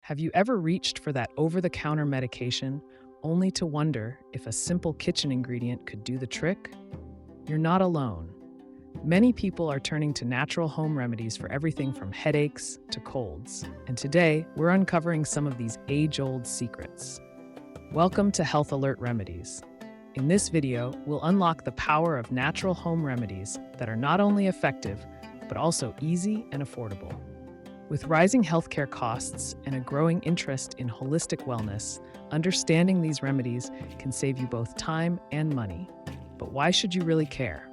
Have you ever reached for that over-the-counter medication only to wonder if a simple kitchen ingredient could do the trick? You're not alone. Many people are turning to natural home remedies for everything from headaches to colds. And today, we're uncovering some of these age-old secrets. Welcome to Health Alert Remedies. In this video, we'll unlock the power of natural home remedies that are not only effective, but also easy and affordable. With rising healthcare costs and a growing interest in holistic wellness, understanding these remedies can save you both time and money. But why should you really care?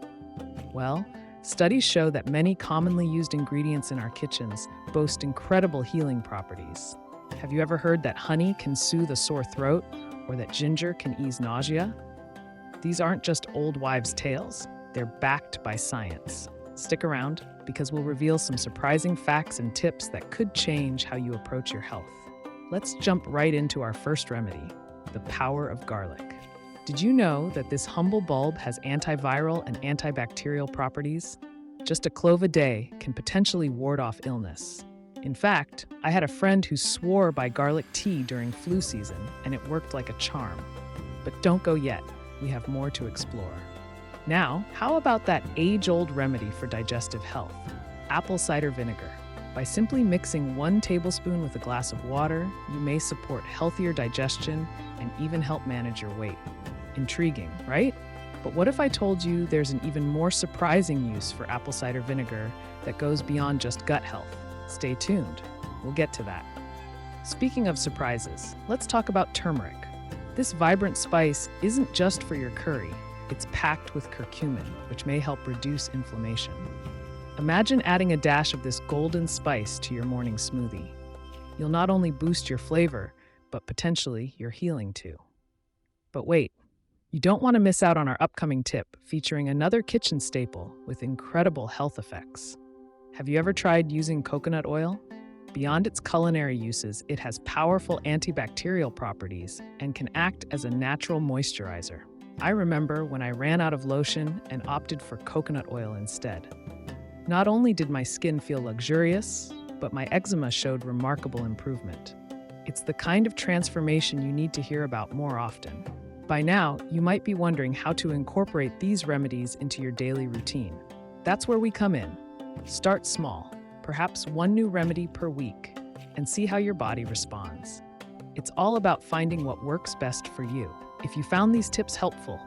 Well, studies show that many commonly used ingredients in our kitchens boast incredible healing properties. Have you ever heard that honey can soothe a sore throat or that ginger can ease nausea? These aren't just old wives' tales, they're backed by science. Stick around because we'll reveal some surprising facts and tips that could change how you approach your health. Let's jump right into our first remedy, the power of garlic. Did you know that this humble bulb has antiviral and antibacterial properties? Just a clove a day can potentially ward off illness. In fact, I had a friend who swore by garlic tea during flu season, and it worked like a charm. But don't go yet, we have more to explore. Now, how about that age-old remedy for digestive health, apple cider vinegar? By simply mixing 1 tablespoon with a glass of water, you may support healthier digestion and even help manage your weight. Intriguing, right? But what if I told you there's an even more surprising use for apple cider vinegar that goes beyond just gut health? Stay tuned. We'll get to that. Speaking of surprises, let's talk about turmeric. This vibrant spice isn't just for your curry. It's packed with curcumin, which may help reduce inflammation. Imagine adding a dash of this golden spice to your morning smoothie. You'll not only boost your flavor, but potentially your healing too. But wait, you don't want to miss out on our upcoming tip featuring another kitchen staple with incredible health effects. Have you ever tried using coconut oil? Beyond its culinary uses, it has powerful antibacterial properties and can act as a natural moisturizer. I remember when I ran out of lotion and opted for coconut oil instead. Not only did my skin feel luxurious, but my eczema showed remarkable improvement. It's the kind of transformation you need to hear about more often. By now, you might be wondering how to incorporate these remedies into your daily routine. That's where we come in. Start small, perhaps 1 new remedy per week, and see how your body responds. It's all about finding what works best for you. If you found these tips helpful,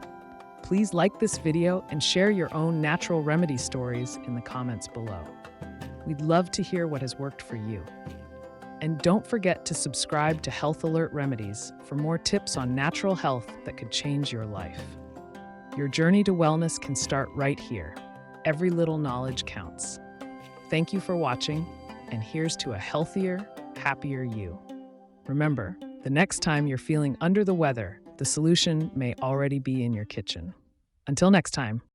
please like this video and share your own natural remedy stories in the comments below. We'd love to hear what has worked for you. And don't forget to subscribe to Health Alert Remedies for more tips on natural health that could change your life. Your journey to wellness can start right here. Every little knowledge counts. Thank you for watching, and here's to a healthier, happier you. Remember, the next time you're feeling under the weather, the solution may already be in your kitchen. Until next time.